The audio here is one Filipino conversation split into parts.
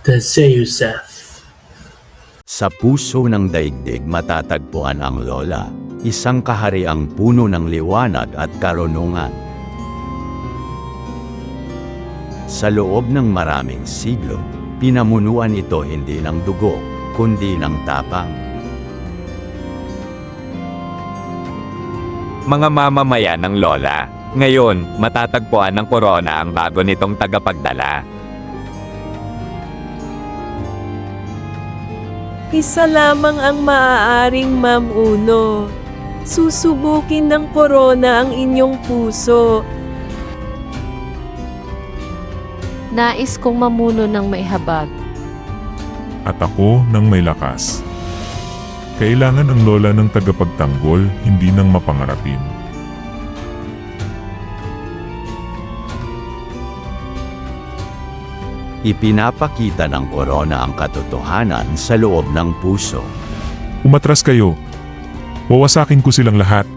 The Seyuseth. Sa puso ng daigdig matatagpuan ang Lola, isang kahariang puno ng liwanag at karunungan. Sa loob ng maraming siglo, pinamunuan ito hindi ng dugo, kundi ng tapang. Mga mamamayan ng Lola, ngayon matatagpuan ng korona ang bago nitong tagapagdala. Isa lamang ang maaaring mamuno. Susubukin ng korona ang inyong puso. Nais kong mamuno ng maihabag. At ako ng may lakas. Kailangan ang lola ng tagapagtanggol, hindi ng mapangarapin. Ipinapakita ng korona ang katotohanan sa loob ng puso. Umatras kayo. Wawasakin ko silang lahat.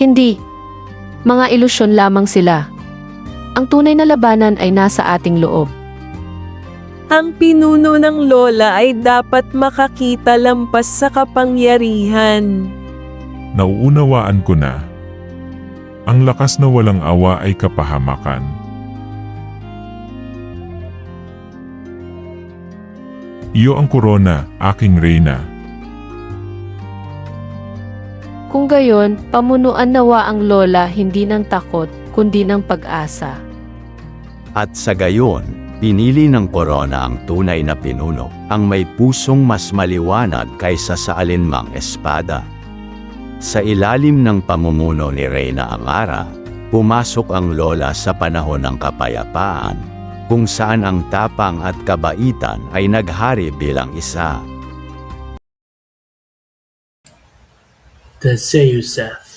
Hindi. Mga ilusyon lamang sila. Ang tunay na labanan ay nasa ating loob. Ang pinuno ng lola ay dapat makakita lampas sa kapangyarihan. Nauunawaan ko na. Ang lakas na walang awa ay kapahamakan. Iyo ang korona, aking reyna. Kung gayon, pamunuan nawa ang Lola hindi ng takot, kundi ng pag-asa. At sa gayon, pinili ng korona ang tunay na pinuno, ang may pusong mas maliwanag kaysa sa alinmang espada. Sa ilalim ng pamumuno ni Reyna Amara, pumasok ang Lola sa panahon ng kapayapaan, kung saan ang tapang at kabaitan ay naghari bilang isa. The Seyuseth.